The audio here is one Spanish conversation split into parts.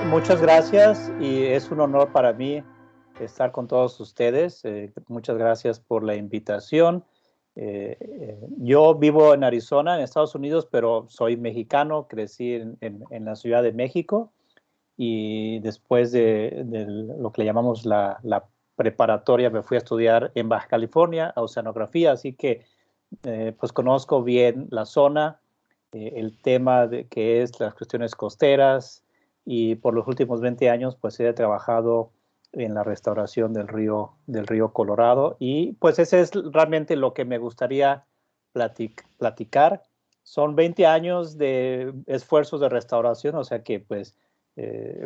muchas gracias y es un honor para mí estar con todos ustedes. Muchas gracias por la invitación. Yo vivo en Arizona, en Estados Unidos, pero soy mexicano, crecí en la Ciudad de México y después de lo que le llamamos la preparatoria me fui a estudiar en Baja California, a oceanografía, así que pues conozco bien la zona, el tema de que es las cuestiones costeras y por los últimos 20 años pues he trabajado en la restauración del río Colorado y pues ese es realmente lo que me gustaría platicar. Son 20 años de esfuerzos de restauración, o sea que pues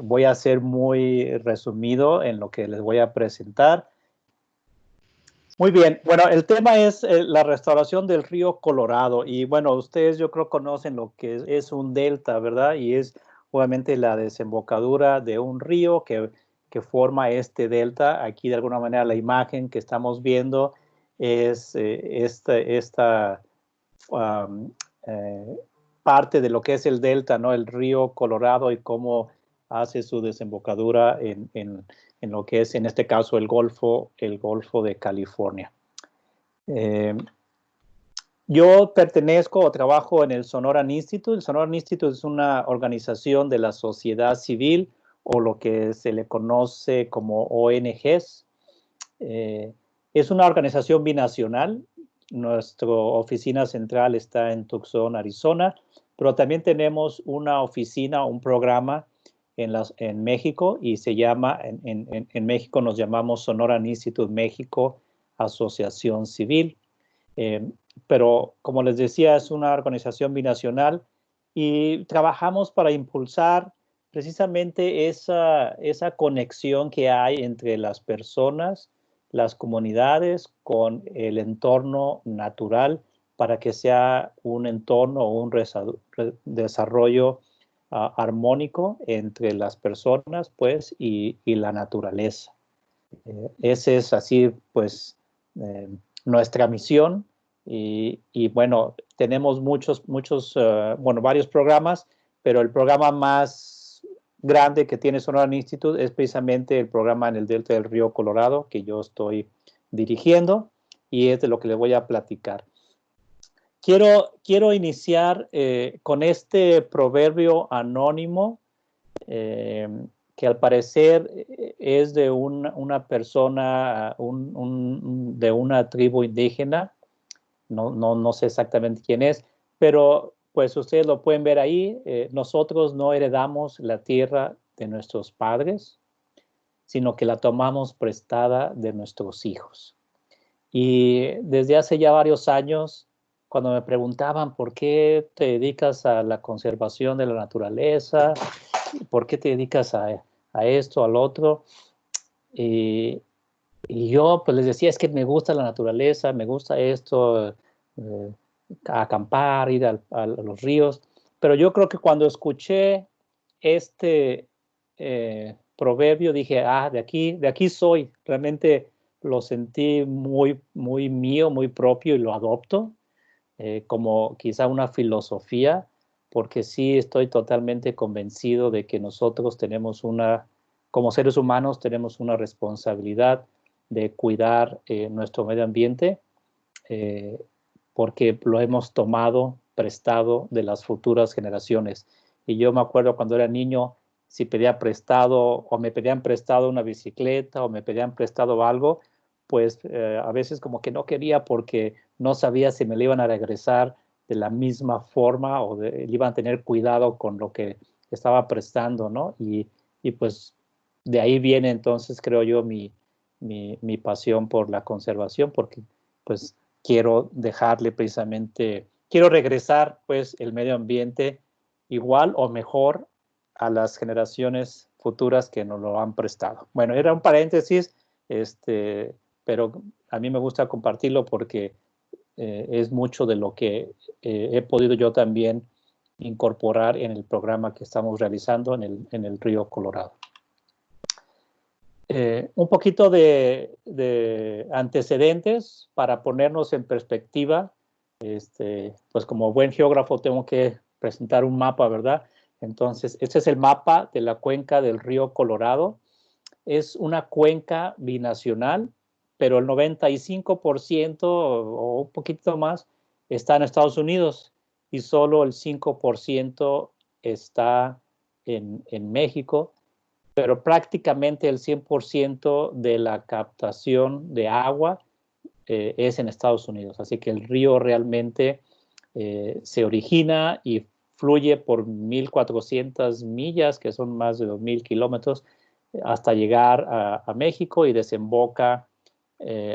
voy a ser muy resumido en lo que les voy a presentar. Muy bien, bueno, el tema es la restauración del río Colorado y bueno, ustedes yo creo conocen lo que es un delta, ¿verdad? Y es obviamente la desembocadura de un río que forma este delta. Aquí de alguna manera la imagen que estamos viendo es esta um, eh, parte de lo que es el delta, ¿no? El río Colorado y cómo hace su desembocadura en lo que es, en este caso, el Golfo de California. Yo pertenezco o trabajo en el Sonoran Institute. El Sonoran Institute es una organización de la sociedad civil o lo que se le conoce como ONGs. Es una organización binacional. Nuestra oficina central está en Tucson, Arizona, pero también tenemos una oficina, un programa en México y se llama, en México nos llamamos Sonoran Institute México Asociación Civil. Eh, pero como les decía, es una organización binacional y trabajamos para impulsar precisamente esa conexión que hay entre las personas, las comunidades con el entorno natural para que sea un entorno o un desarrollo armónico entre las personas pues y la naturaleza. Ese es así pues nuestra misión y bueno, tenemos bueno, varios programas, pero el programa más grande que tiene Sonoran Institute es precisamente el programa en el Delta del Río Colorado que yo estoy dirigiendo y es de lo que les voy a platicar. Quiero iniciar con este proverbio anónimo eh, que al parecer es de una persona, de una tribu indígena, no sé exactamente quién es, pero pues ustedes lo pueden ver ahí, nosotros no heredamos la tierra de nuestros padres, sino que la tomamos prestada de nuestros hijos. Y desde hace ya varios años, cuando me preguntaban por qué te dedicas a la conservación de la naturaleza, por qué te dedicas a esto, al otro, y, y yo pues les decía, es que me gusta la naturaleza, me gusta esto, acampar, ir a los ríos, pero yo creo que cuando escuché este proverbio dije, de aquí soy, realmente lo sentí muy mío, muy propio y lo adopto como quizá una filosofía, porque sí estoy totalmente convencido de que nosotros tenemos como seres humanos, tenemos una responsabilidad de cuidar nuestro medio ambiente, eh, porque lo hemos tomado prestado de las futuras generaciones. Y yo me acuerdo cuando era niño, si pedía prestado o me pedían prestado una bicicleta o me pedían prestado algo, pues a veces como que no quería porque no sabía si me lo iban a regresar de la misma forma o iban a tener cuidado con lo que estaba prestando, ¿no? Y pues de ahí viene entonces, creo yo, mi pasión por la conservación, porque pues quiero dejarle precisamente, quiero regresar pues el medio ambiente igual o mejor a las generaciones futuras que nos lo han prestado. Bueno, era un paréntesis, pero a mí me gusta compartirlo porque es mucho de lo que he podido yo también incorporar en el programa que estamos realizando en el río Colorado. Un poquito de antecedentes para ponernos en perspectiva. Pues como buen geógrafo tengo que presentar un mapa, ¿verdad? Entonces, este es el mapa de la cuenca del río Colorado. Es una cuenca binacional, pero el 95% o un poquito más está en Estados Unidos y solo el 5% está en México, pero prácticamente el 100% de la captación de agua es en Estados Unidos. Así que el río realmente se origina y fluye por 1,400 millas, que son más de 2,000 kilómetros, hasta llegar a México y desemboca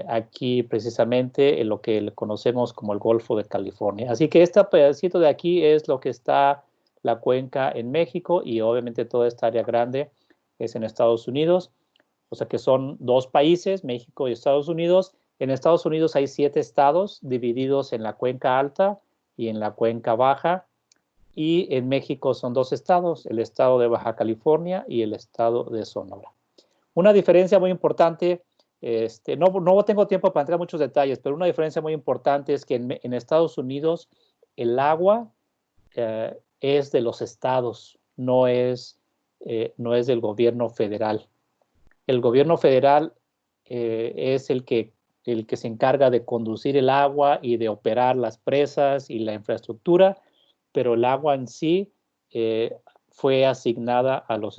aquí precisamente en lo que conocemos como el Golfo de California. Así que este pedacito de aquí es lo que está la cuenca en México y obviamente toda esta área grande es en Estados Unidos. O sea que son dos países, México y Estados Unidos. En Estados Unidos hay 7 estados divididos en la cuenca alta y en la cuenca baja. Y en México son 2 estados, el estado de Baja California y el estado de Sonora. Una diferencia muy importante, no tengo tiempo para entrar en muchos detalles, pero una diferencia muy importante es que en Estados Unidos el agua es de los estados, no es del gobierno federal. El gobierno federal es el que se encarga de conducir el agua y de operar las presas y la infraestructura, pero el agua en sí fue asignada a los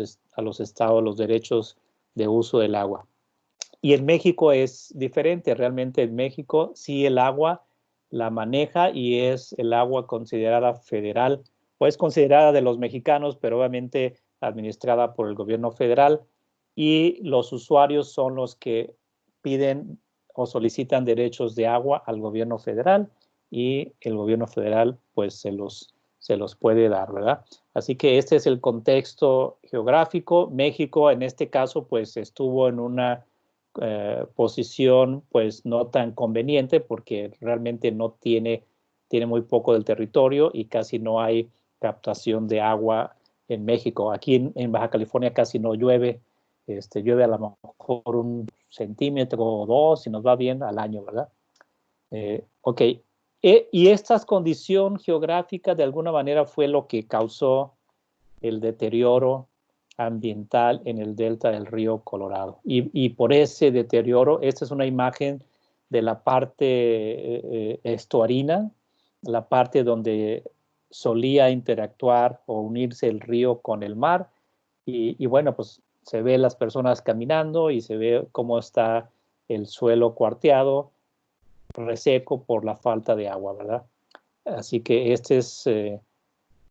estados, los derechos de uso del agua. Y en México es diferente, realmente en México sí el agua la maneja y es el agua considerada federal, o es considerada de los mexicanos, pero obviamente administrada por el gobierno federal, y los usuarios son los que piden o solicitan derechos de agua al gobierno federal y el gobierno federal pues se los puede dar, ¿verdad? Así que este es el contexto geográfico. México en este caso pues estuvo en una posición pues no tan conveniente porque realmente tiene muy poco del territorio y casi no hay captación de agua en México. Aquí en Baja California casi no llueve, llueve a lo mejor 1 centímetro o 2 si nos va bien al año, ¿verdad? Ok, y esta condición geográfica de alguna manera fue lo que causó el deterioro ambiental en el delta del río Colorado. Y por ese deterioro, esta es una imagen de la parte estuarina, la parte donde solía interactuar o unirse el río con el mar. Y bueno, pues se ve las personas caminando y se ve cómo está el suelo cuarteado, reseco por la falta de agua, ¿verdad? Así que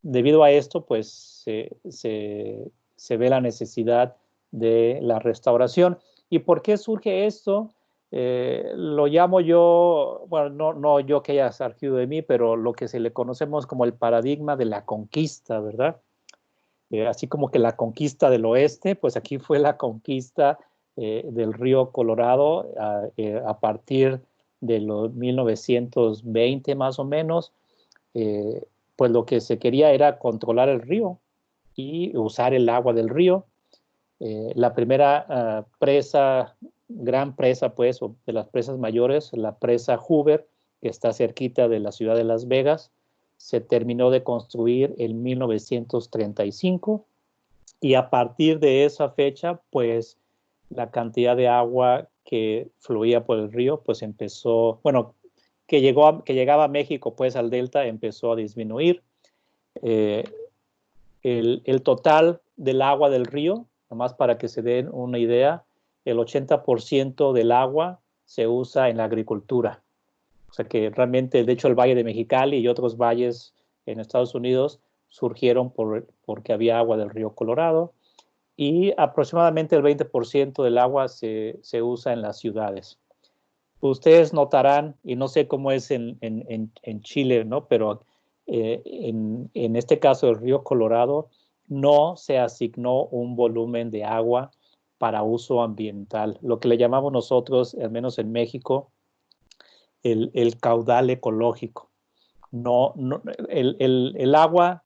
debido a esto, pues se ve la necesidad de la restauración. ¿Y por qué surge esto? Lo llamo yo, bueno, no yo que haya surgido de mí, pero lo que se le conocemos como el paradigma de la conquista, ¿verdad? Así como que la conquista del oeste, pues aquí fue la conquista del río Colorado a partir de los 1920 más o menos. Eh, pues lo que se quería era controlar el río y usar el agua del río. La primera gran presa, pues, o de las presas mayores, la presa Hoover, que está cerquita de la ciudad de Las Vegas, se terminó de construir en 1935 y a partir de esa fecha, pues, la cantidad de agua que fluía por el río, pues empezó, bueno, que llegaba a México, pues al delta, empezó a disminuir. Eh, el total del agua del río, nomás para que se den una idea, el 80% del agua se usa en la agricultura. O sea que realmente, de hecho, el Valle de Mexicali y otros valles en Estados Unidos surgieron porque había agua del río Colorado y aproximadamente el 20% del agua se usa en las ciudades. Ustedes notarán, y no sé cómo es en Chile, ¿no? Pero en este caso el río Colorado no se asignó un volumen de agua para uso ambiental, lo que le llamamos nosotros, al menos en México, el caudal ecológico. No, no, el agua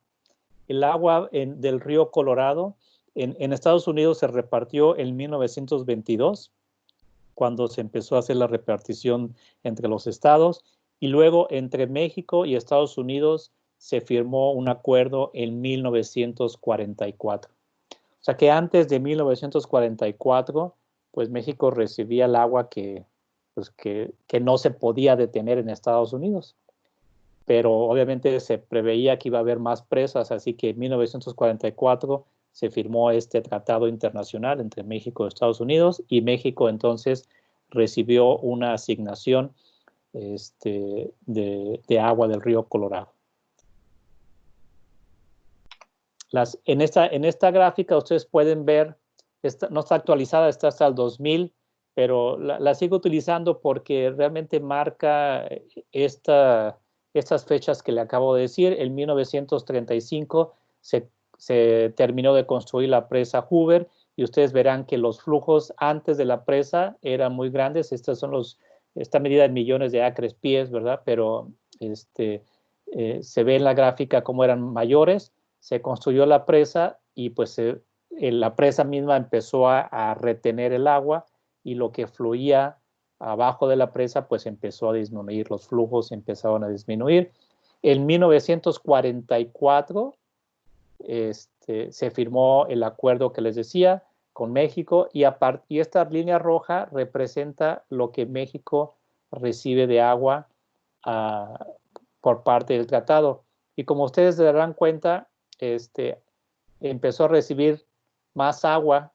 del río Colorado en Estados Unidos se repartió en 1922 cuando se empezó a hacer la repartición entre los estados, y luego entre México y Estados Unidos se firmó un acuerdo en 1944. O sea que antes de 1944, pues México recibía el agua pues que no se podía detener en Estados Unidos. Pero obviamente se preveía que iba a haber más presas, así que en 1944 se firmó este tratado internacional entre México y Estados Unidos, y México entonces recibió una asignación de agua del río Colorado. En esta gráfica ustedes pueden ver, no está actualizada, está hasta el 2000, pero la sigo utilizando porque realmente marca estas fechas que le acabo de decir. En 1935 se terminó de construir la presa Hoover, y ustedes verán que los flujos antes de la presa eran muy grandes. Esta medida en millones de acres pies, ¿verdad? Pero se ve en la gráfica cómo eran mayores. Se construyó la presa y pues la presa misma empezó a retener el agua, y lo que fluía abajo de la presa pues empezó a disminuir, los flujos empezaron a disminuir. En 1944 se firmó el acuerdo que les decía con México, y esta línea roja representa lo que México recibe de agua por parte del tratado. Y como ustedes se darán cuenta, empezó a recibir más agua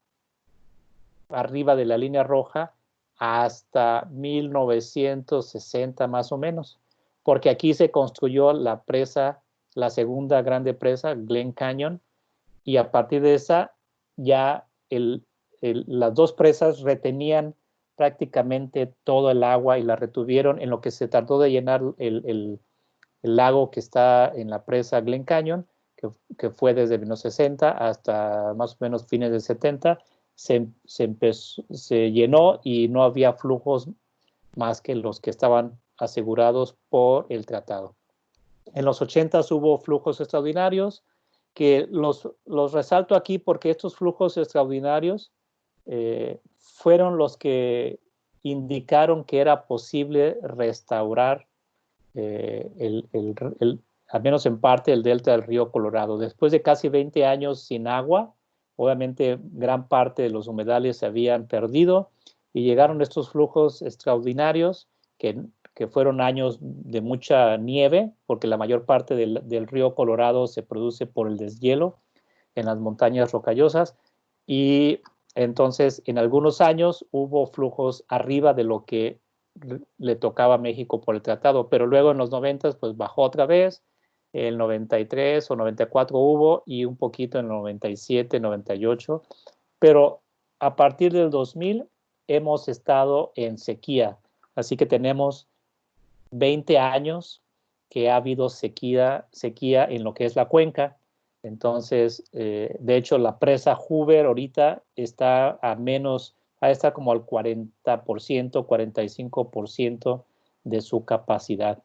arriba de la línea roja hasta 1960 más o menos, porque aquí se construyó la presa, la segunda grande presa, Glen Canyon, y a partir de esa ya las dos presas retenían prácticamente todo el agua y la retuvieron en lo que se tardó de llenar el lago que está en la presa Glen Canyon, que fue desde 1960 hasta más o menos fines de 70, se llenó y no había flujos más que los que estaban asegurados por el tratado. En los 80 hubo flujos extraordinarios, que los resalto aquí porque estos flujos extraordinarios fueron los que indicaron que era posible restaurar al menos en parte, el delta del río Colorado. Después de casi 20 años sin agua, obviamente gran parte de los humedales se habían perdido, y llegaron estos flujos extraordinarios que fueron años de mucha nieve, porque la mayor parte del río Colorado se produce por el deshielo en las montañas rocallosas, y entonces en algunos años hubo flujos arriba de lo que le tocaba a México por el tratado, pero luego en los 90 pues bajó otra vez, el 93 o 94 hubo, y un poquito en el 97, 98, pero a partir del 2000 hemos estado en sequía, así que tenemos 20 años que ha habido sequía en lo que es la cuenca. Entonces, de hecho, la presa Hoover ahorita está está como al 40%, 45% de su capacidad.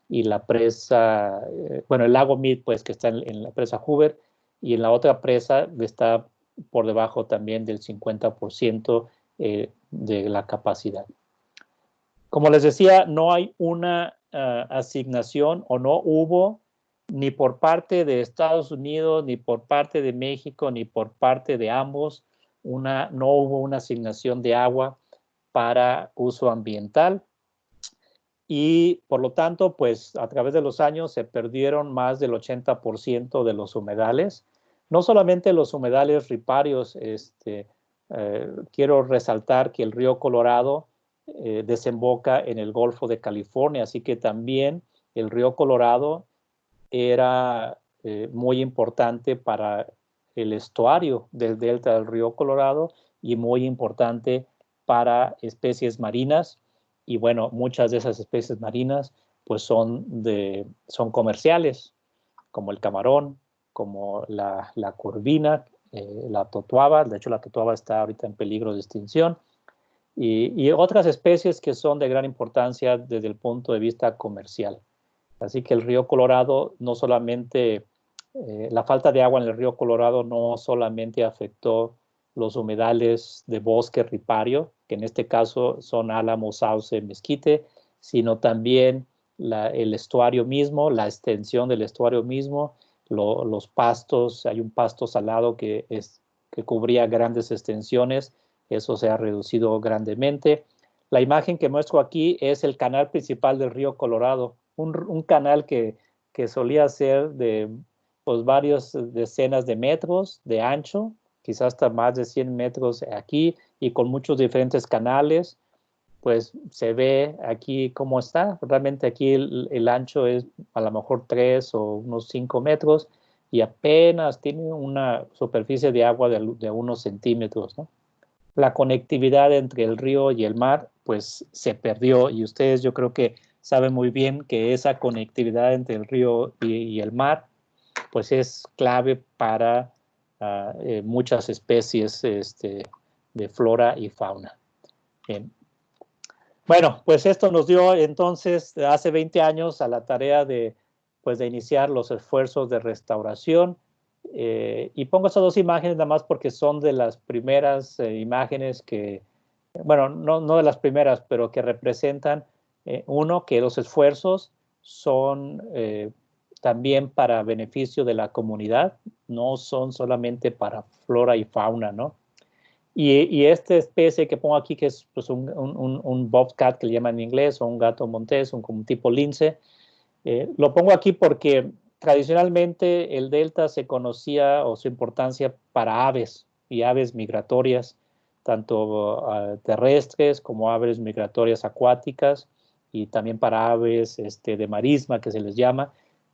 Y la presa, bueno, el lago Mead, pues que está en la presa Hoover, y en la otra presa está por debajo también del 50% de la capacidad. Como les decía, no hay una asignación, o no hubo, ni por parte de Estados Unidos, ni por parte de México, ni por parte de ambos, no hubo una asignación de agua para uso ambiental, y por lo tanto, pues a través de los años se perdieron más del 80% de los humedales, no solamente los humedales riparios. Quiero resaltar que el río Colorado desemboca en el Golfo de California, así que también el río Colorado era muy importante para el estuario del delta del río Colorado, y muy importante para especies marinas, y bueno, muchas de esas especies marinas pues son comerciales, como el camarón, como la corvina, la totuaba. De hecho, la totuaba está ahorita en peligro de extinción, y otras especies que son de gran importancia desde el punto de vista comercial. Así que el río Colorado no solamente, la falta de agua en el río Colorado no solamente afectó los humedales de bosque ripario, que en este caso son álamo, sauce, mezquite, sino también el estuario mismo, la extensión del estuario mismo, los pastos. Hay un pasto salado que cubría grandes extensiones, eso se ha reducido grandemente. La imagen que muestro aquí es el canal principal del río Colorado, un canal que solía ser de pues, varias decenas de metros de ancho, quizás hasta más de 100 metros aquí, y con muchos diferentes canales. Pues se ve aquí cómo está. Realmente aquí el ancho es a lo mejor 3 o unos 5 metros y apenas tiene una superficie de agua de unos centímetros, ¿no? La conectividad entre el río y el mar pues se perdió, y ustedes yo creo que saben muy bien que esa conectividad entre el río y el mar pues es clave para muchas especies de flora y fauna. Bien. Bueno, pues esto nos dio entonces hace 20 años a la tarea pues, de iniciar los esfuerzos de restauración. Y pongo estas dos imágenes nada más porque son de las primeras imágenes que, bueno, no de las primeras, pero que representan, uno, que los esfuerzos son también para beneficio de la comunidad, no son solamente para flora y fauna, ¿no? Y esta especie que pongo aquí, que es pues, un bobcat, que le llaman en inglés, o un gato montés, como un tipo lince, lo pongo aquí porque tradicionalmente el delta se conocía, o su importancia, para aves y aves migratorias, tanto terrestres como aves migratorias acuáticas, y también para aves de marisma, que se les llama,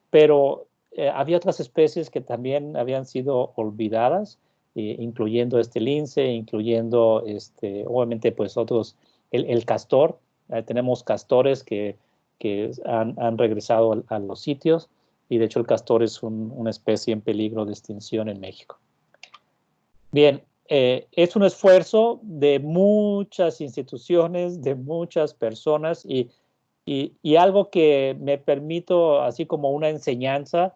pero había otras especies que también habían sido olvidadas, incluyendo este lince, incluyendo obviamente pues otros, el castor. Tenemos castores que han regresado a los sitios, y de hecho el castor es una especie en peligro de extinción en México. Bien, es un esfuerzo de muchas instituciones, de muchas personas, y algo que me permito, así como una enseñanza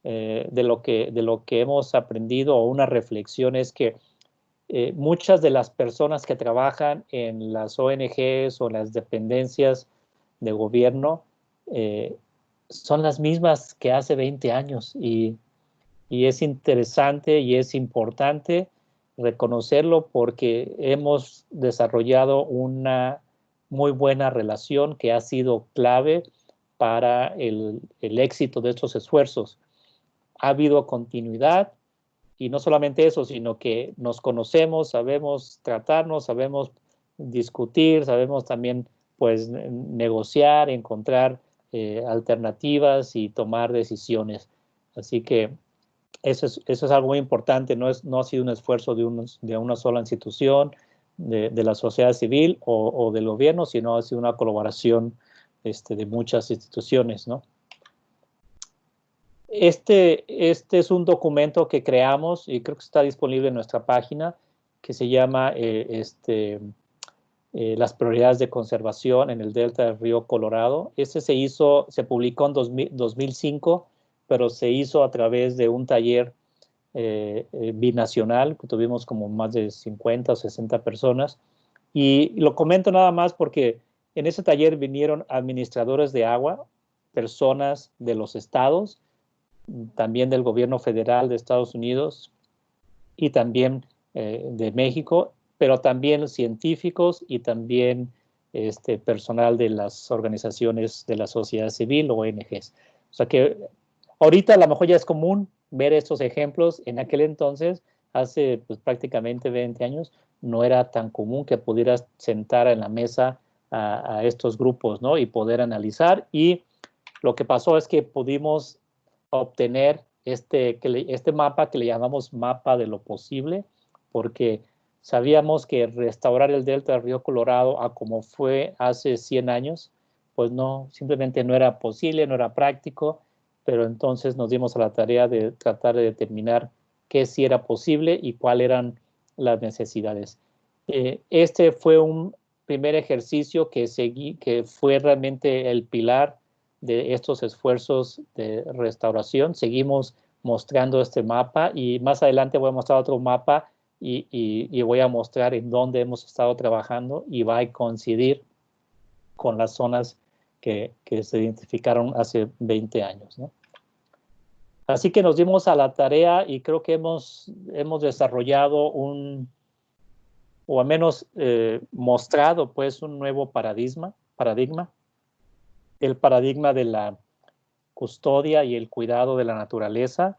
de lo que hemos aprendido, o una reflexión, es que muchas de las personas que trabajan en las ONGs o las dependencias de gobierno son las mismas que hace 20 años, y es interesante y es importante reconocerlo porque hemos desarrollado una muy buena relación que ha sido clave para el éxito de estos esfuerzos. Ha habido continuidad, y no solamente eso, sino que nos conocemos, sabemos tratarnos, sabemos discutir, sabemos también pues negociar, encontrar alternativas y tomar decisiones. Así que eso es algo muy importante. No ha sido un esfuerzo de una sola institución, de la sociedad civil o del gobierno, sino ha sido una colaboración de muchas instituciones, ¿no? Este es un documento que creamos, y creo que está disponible en nuestra página, que se llama Las prioridades de conservación en el delta del río Colorado. Este se publicó en 2005, pero se hizo a través de un taller binacional, que tuvimos como más de 50 o 60 personas. Y lo comento nada más porque en ese taller vinieron administradores de agua, personas de los estados, también del gobierno federal de Estados Unidos, y también de México, pero también científicos y también personal de las organizaciones de la sociedad civil, o ONGs. O sea que ahorita a lo mejor ya es común ver estos ejemplos. En aquel entonces, hace pues, prácticamente 20 años, no era tan común que pudieras sentar en la mesa a estos grupos, ¿no? Y poder analizar. Y lo que pasó es que pudimos obtener este mapa, que le llamamos mapa de lo posible, porque sabíamos que restaurar el delta del río Colorado a como fue hace 100 años, pues no, simplemente no era posible, no era práctico, pero entonces nos dimos a la tarea de tratar de determinar qué sí era posible y cuáles eran las necesidades. Este fue un primer ejercicio que fue realmente el pilar de estos esfuerzos de restauración. Seguimos mostrando este mapa, y más adelante voy a mostrar otro mapa, y voy a mostrar en dónde hemos estado trabajando, y va a coincidir con las zonas que se identificaron hace 20 años, ¿no? Así que nos dimos a la tarea y creo que hemos desarrollado o al menos mostrado pues un nuevo paradigma, el paradigma de la custodia y el cuidado de la naturaleza,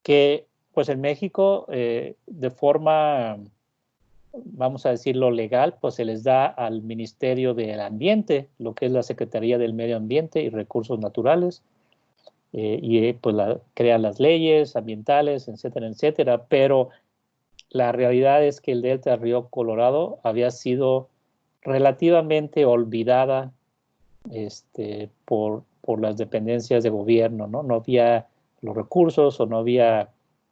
que pues en México de forma, vamos a decirlo, legal, pues se les da al Ministerio del Ambiente, lo que es la Secretaría del Medio Ambiente y Recursos Naturales, pues crea las leyes ambientales, etcétera, etcétera, pero la realidad es que el delta del río Colorado había sido relativamente olvidada por las dependencias de gobierno, ¿no? No había los recursos o no había,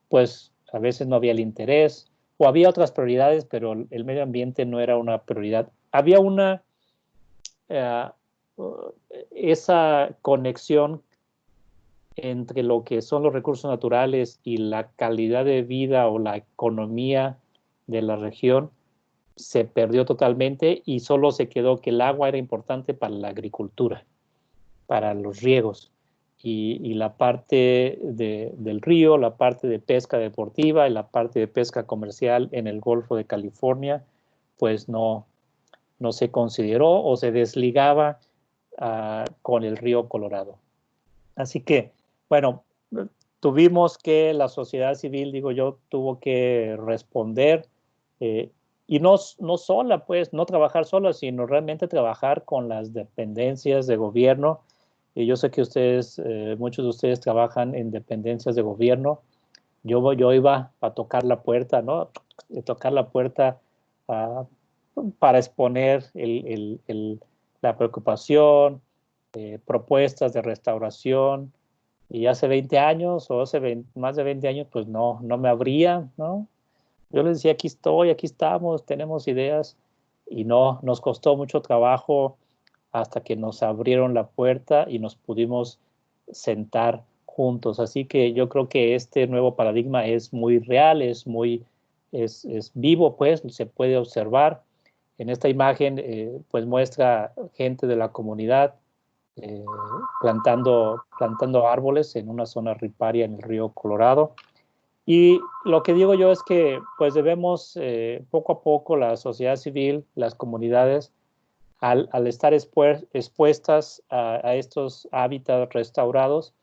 pues a veces no había el interés o había otras prioridades, pero el medio ambiente no era una prioridad. Había esa conexión entre lo que son los recursos naturales y la calidad de vida o la economía de la región se perdió totalmente y solo se quedó que el agua era importante para la agricultura, para los riegos y la parte del río, la parte de pesca deportiva y la parte de pesca comercial en el Golfo de California, pues no se consideró o se desligaba con el río Colorado. Así que, bueno, tuvimos que la sociedad civil, digo yo, tuvo que responder y no sola, pues, no trabajar sola, sino realmente trabajar con las dependencias de gobierno. Y yo sé que ustedes, muchos de ustedes trabajan en dependencias de gobierno. Yo iba a tocar la puerta, ¿no? Tocar la puerta para exponer la preocupación, propuestas de restauración, y hace 20 años o más de 20 años, pues no me abrían, ¿no? Yo les decía, aquí estoy, aquí estamos, tenemos ideas, y no, nos costó mucho trabajo hasta que nos abrieron la puerta y nos pudimos sentar juntos. Así que yo creo que este nuevo paradigma es muy real, es vivo, pues, se puede observar. En esta imagen, pues muestra gente de la comunidad plantando árboles en una zona riparia en el río Colorado. Y lo que digo yo es que pues debemos poco a poco la sociedad civil, las comunidades, al estar expuestas a estos hábitats restaurados,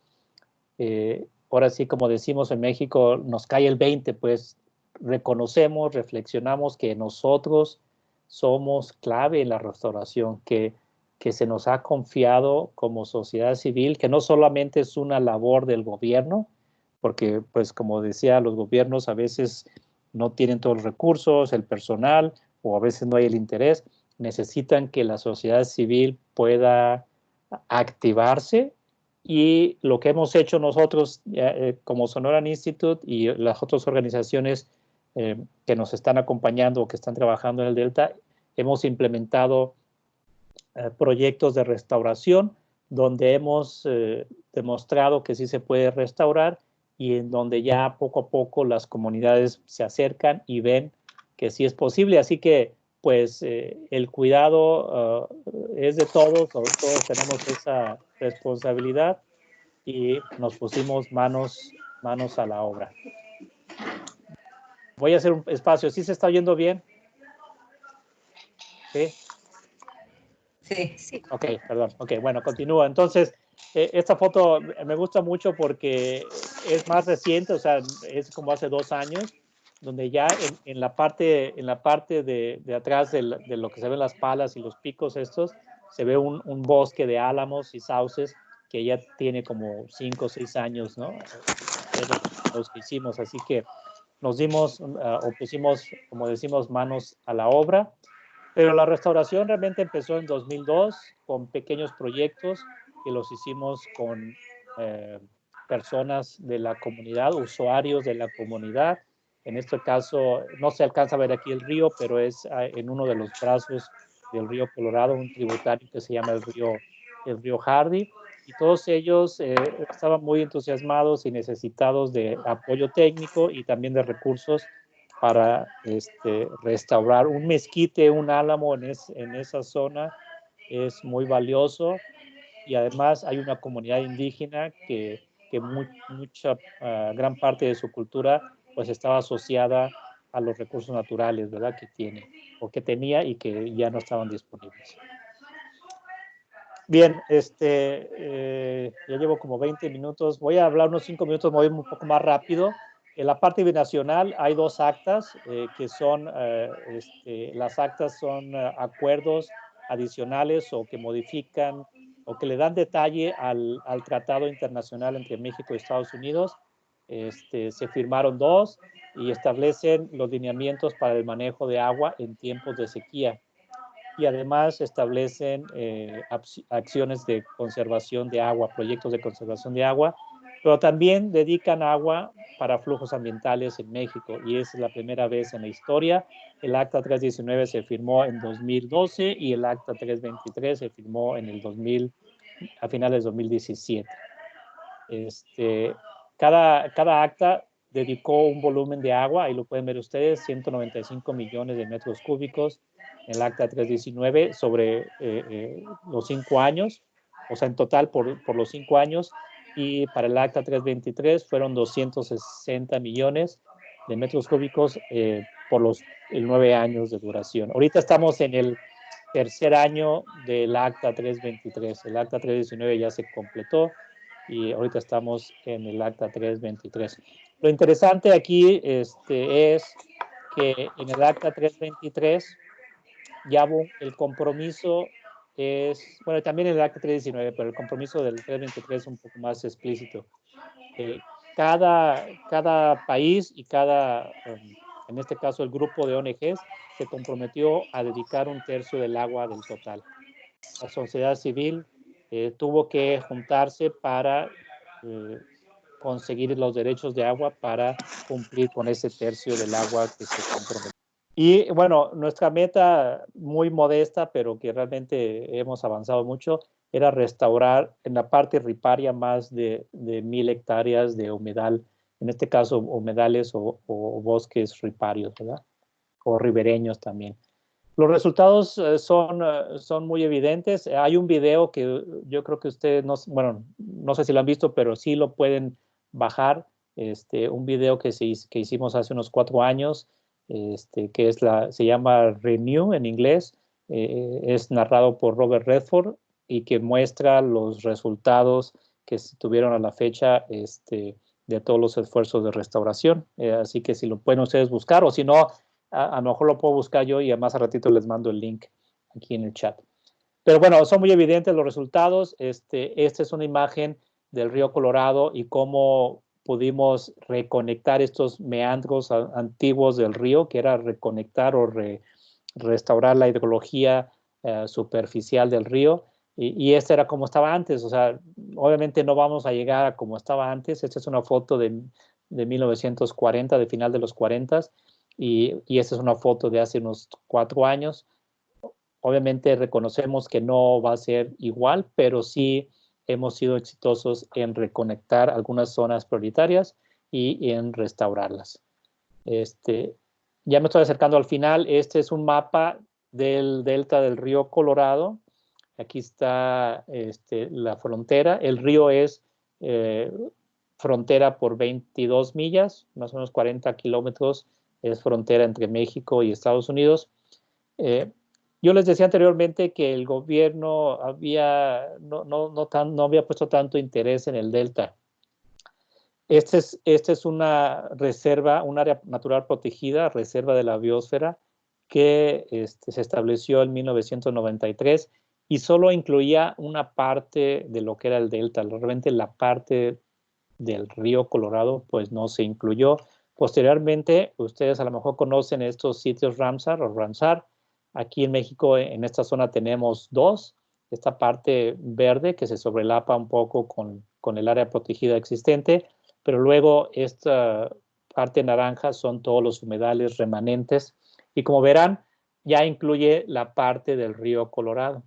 ahora sí, como decimos en México, nos cae el 20, pues reconocemos, reflexionamos que nosotros somos clave en la restauración, que se nos ha confiado como sociedad civil, que no solamente es una labor del gobierno, porque pues como decía, los gobiernos a veces no tienen todos los recursos, el personal, o a veces no hay el interés, necesitan que la sociedad civil pueda activarse, y lo que hemos hecho nosotros como Sonoran Institute y las otras organizaciones que nos están acompañando o que están trabajando en el Delta, hemos implementado proyectos de restauración donde hemos demostrado que sí se puede restaurar y en donde ya poco a poco las comunidades se acercan y ven que sí es posible. Así que pues el cuidado es de todos tenemos esa responsabilidad y nos pusimos manos a la obra. Voy a hacer un espacio. ¿Sí se está oyendo bien? ¿Sí? Sí. Ok, perdón. Ok, bueno, continúa. Entonces, esta foto me gusta mucho porque es más reciente, o sea, es como hace 2 años, donde ya en la parte de atrás de lo que se ven las palas y los picos estos, se ve un bosque de álamos y sauces que ya tiene como 5 o 6 años, ¿no? Es los que hicimos, así que nos dimos o pusimos, como decimos, manos a la obra. Pero la restauración realmente empezó en 2002 con pequeños proyectos que los hicimos con personas de la comunidad, usuarios de la comunidad. En este caso, no se alcanza a ver aquí el río, pero es en uno de los brazos del río Colorado, un tributario que se llama el río Hardy. Y todos ellos estaban muy entusiasmados y necesitados de apoyo técnico y también de recursos para restaurar un mezquite, un álamo en esa zona es muy valioso y además hay una comunidad indígena que gran parte de su cultura pues estaba asociada a los recursos naturales, ¿verdad? Que tiene o que tenía y que ya no estaban disponibles. Bien, ya llevo como 20 minutos. Voy a hablar unos 5 minutos, me voy un poco más rápido. En la parte binacional hay dos actas que son, las actas son acuerdos adicionales o que modifican o que le dan detalle al tratado internacional entre México y Estados Unidos. Se firmaron dos y establecen los lineamientos para el manejo de agua en tiempos de sequía. Y además establecen acciones de conservación de agua, proyectos de conservación de agua, pero también dedican agua para flujos ambientales en México, y es la primera vez en la historia. El Acta 319 se firmó en 2012 y el Acta 323 se firmó en el 2000, a finales de 2017. Cada acta dedicó un volumen de agua, ahí lo pueden ver ustedes, 195 millones de metros cúbicos en el Acta 319 sobre los 5 años, o sea, en total por los 5 años, y para el Acta 323 fueron 260 millones de metros cúbicos por los 9 años de duración. Ahorita estamos en el tercer año del Acta 323, el Acta 319 ya se completó, y ahorita estamos en el Acta 323. Lo interesante aquí es que en el Acta 323 ya el compromiso es, bueno, también en el Acta 319, pero el compromiso del 323 es un poco más explícito. Cada país y en este caso el grupo de ONGs, se comprometió a dedicar 1/3 del agua del total. La sociedad civil tuvo que juntarse para conseguir los derechos de agua para cumplir con ese 1/3 del agua que se comprometió. Y bueno, nuestra meta muy modesta, pero que realmente hemos avanzado mucho, era restaurar en la parte riparia más de 1,000 hectáreas de humedal, en este caso humedales o bosques riparios, ¿verdad? O ribereños también. Los resultados son muy evidentes. Hay un video que yo creo que ustedes, bueno, no sé si lo han visto, pero sí lo pueden bajar. Un video que hicimos hace unos 4 años, que se llama Renew en inglés. Es narrado por Robert Redford y que muestra los resultados que se tuvieron a la fecha de todos los esfuerzos de restauración. Así que si lo pueden ustedes buscar, o si no, a lo mejor lo puedo buscar yo y además a ratito les mando el link aquí en el chat. Pero bueno, son muy evidentes los resultados. Esta es una imagen del río Colorado y cómo pudimos reconectar estos meandros antiguos del río, que era reconectar o restaurar la hidrología superficial del río. Y esta era como estaba antes. O sea, obviamente no vamos a llegar a como estaba antes. Esta es una foto de 1940, de final de los 40. Y esta es una foto de hace unos 4 años. Obviamente reconocemos que no va a ser igual, pero sí hemos sido exitosos en reconectar algunas zonas prioritarias y en restaurarlas. Ya me estoy acercando al final. Este es un mapa del delta del río Colorado. Aquí está la frontera. El río es frontera por 22 millas, más o menos 40 kilómetros. Es frontera entre México y Estados Unidos. Yo les decía anteriormente que el gobierno no había puesto tanto interés en el delta. Esta es una reserva, un área natural protegida, reserva de la biosfera, que se estableció en 1993 y solo incluía una parte de lo que era el delta. Realmente la parte del río Colorado pues no se incluyó. Posteriormente, ustedes a lo mejor conocen estos sitios Ramsar o Ramsar. Aquí en México, en esta zona tenemos 2. Esta parte verde que se sobrelapa un poco con el área protegida existente, pero luego esta parte naranja son todos los humedales remanentes. Y como verán, ya incluye la parte del río Colorado.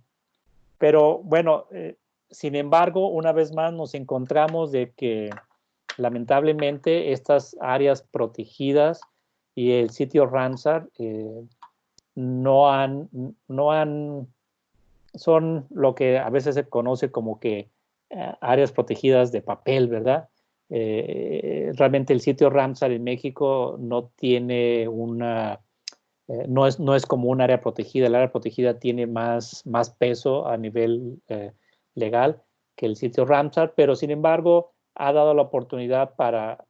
Pero bueno, sin embargo, una vez más nos encontramos de que lamentablemente estas áreas protegidas y el sitio Ramsar no han son lo que a veces se conoce como que áreas protegidas de papel, ¿verdad? Realmente el sitio Ramsar en México no tiene no es como un área protegida. El área protegida tiene más peso a nivel legal que el sitio Ramsar, pero sin embargo ha dado la oportunidad para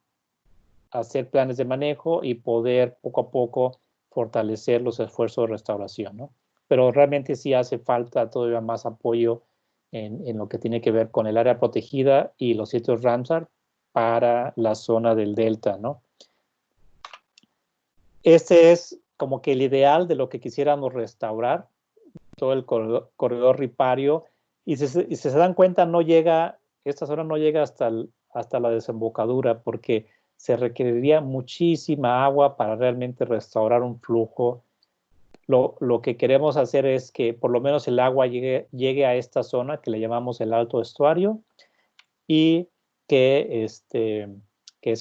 hacer planes de manejo y poder poco a poco fortalecer los esfuerzos de restauración, ¿no? Pero realmente sí hace falta todavía más apoyo en lo que tiene que ver con el área protegida y los sitios Ramsar para la zona del delta, ¿no? Este es como que el ideal de lo que quisiéramos restaurar, todo el corredor ripario, y si se dan cuenta, esta zona no llega hasta la desembocadura, porque se requeriría muchísima agua para realmente restaurar un flujo. Lo que queremos hacer es que por lo menos el agua llegue a esta zona que le llamamos el alto estuario, y que es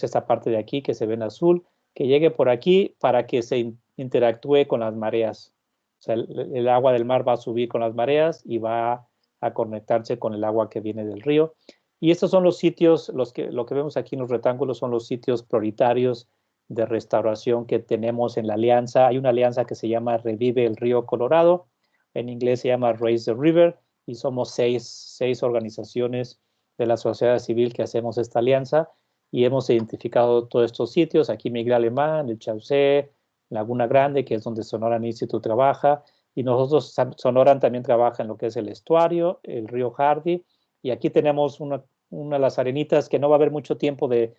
esta parte de aquí que se ve en azul, que llegue por aquí para que se interactúe con las mareas. O sea, el agua del mar va a subir con las mareas y va a conectarse con el agua que viene del río. Y estos son los sitios, lo que vemos aquí en los rectángulos son los sitios prioritarios de restauración que tenemos en la alianza. Hay una alianza que se llama Revive el Río Colorado, en inglés se llama Raise the River, y somos seis organizaciones de la sociedad civil que hacemos esta alianza, y hemos identificado todos estos sitios. Aquí Miguel Alemán, el Chaucé, Laguna Grande, que es donde Sonoran Institute trabaja, y nosotros, Sonoran también trabaja en lo que es el estuario, el río Hardy, y aquí tenemos una de las arenitas que no va a haber mucho tiempo de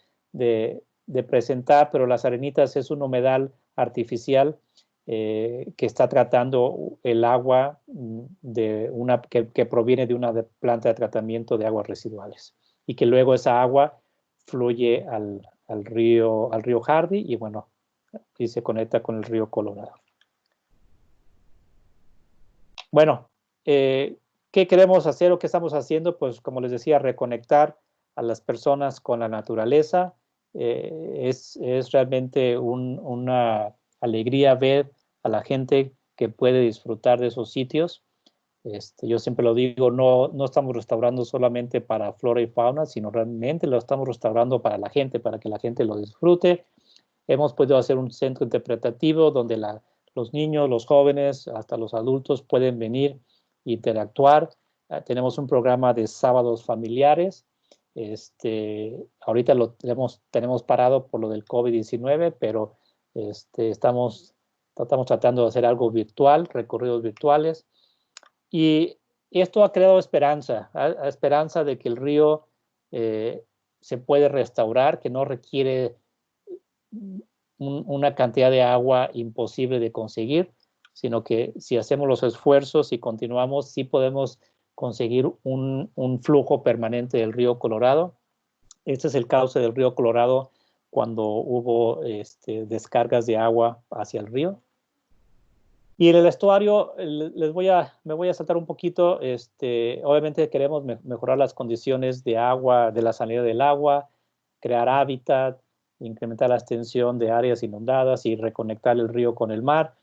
presentar, pero las arenitas es un humedal artificial que está tratando el agua que proviene de una planta de tratamiento de aguas residuales, y que luego esa agua fluye al río Hardy, y bueno, y se conecta con el río Colorado. Bueno, ¿qué queremos hacer o qué estamos haciendo? Pues como les decía, reconectar a las personas con la naturaleza. Es realmente una alegría ver a la gente que puede disfrutar de esos sitios. Yo siempre lo digo, no estamos restaurando solamente para flora y fauna, sino realmente lo estamos restaurando para la gente, para que la gente lo disfrute. Hemos podido hacer un centro interpretativo donde los niños, los jóvenes, hasta los adultos pueden venir e interactuar. Tenemos un programa de sábados familiares. Ahorita lo tenemos parado por lo del COVID-19, pero estamos tratando de hacer algo virtual, recorridos virtuales. Y esto ha creado esperanza, esperanza de que el río se puede restaurar, que no requiere una cantidad de agua imposible de conseguir, sino que si hacemos los esfuerzos y continuamos, sí podemos conseguir un flujo permanente del río Colorado. Este es el cauce del río Colorado cuando hubo descargas de agua hacia el río. Y en el estuario me voy a saltar un poquito. Obviamente queremos mejorar las condiciones de agua, de la salida del agua, crear hábitat, incrementar la extensión de áreas inundadas y reconectar el río con el mar.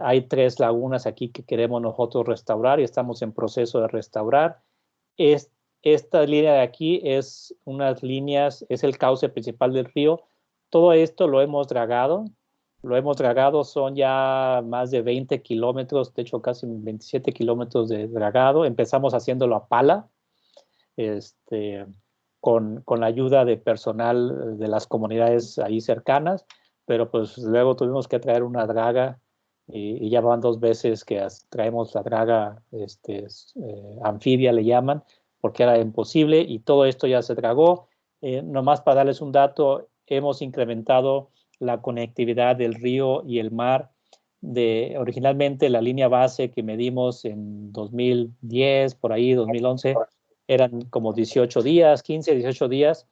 Hay 3 lagunas aquí que queremos nosotros restaurar y estamos en proceso de restaurar. Esta línea de aquí es el cauce principal del río. Todo esto lo hemos dragado. Son ya más de 20 kilómetros, de hecho casi 27 kilómetros de dragado. Empezamos haciéndolo a pala, con la ayuda de personal de las comunidades ahí cercanas, pero pues luego tuvimos que traer una draga, y ya van 2 veces que traemos la draga anfibia, le llaman, porque era imposible, y todo esto ya se dragó. Nomás para darles un dato, hemos incrementado la conectividad del río y el mar. Originalmente la línea base que medimos en 2010, por ahí 2011, eran como 18 días, 15, 18 días,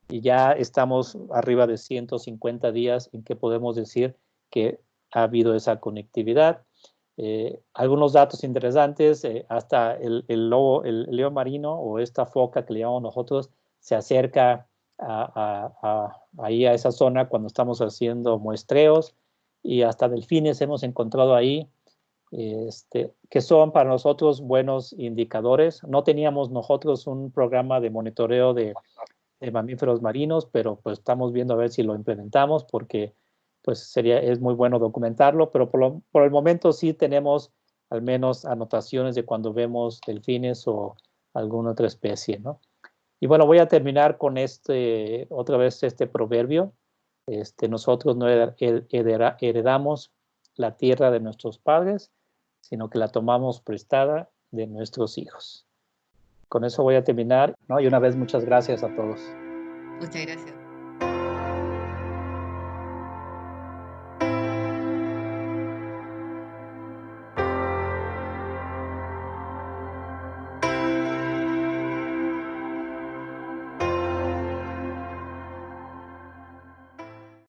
y ya estamos arriba de 150 días en que podemos decir que ha habido esa conectividad. Algunos datos interesantes, hasta el león marino, o esta foca que le llamamos nosotros, se acerca ahí a esa zona cuando estamos haciendo muestreos, y hasta delfines hemos encontrado ahí. que son para nosotros buenos indicadores. No teníamos nosotros un programa de monitoreo de mamíferos marinos, pero pues estamos viendo a ver si lo implementamos porque pues es muy bueno documentarlo, pero por el momento sí tenemos al menos anotaciones de cuando vemos delfines o alguna otra especie, ¿no? Y bueno, voy a terminar con otra vez este proverbio. Nosotros no heredamos la tierra de nuestros padres, sino que la tomamos prestada de nuestros hijos. Con eso voy a terminar, ¿no? Y una vez muchas gracias a todos. Muchas gracias.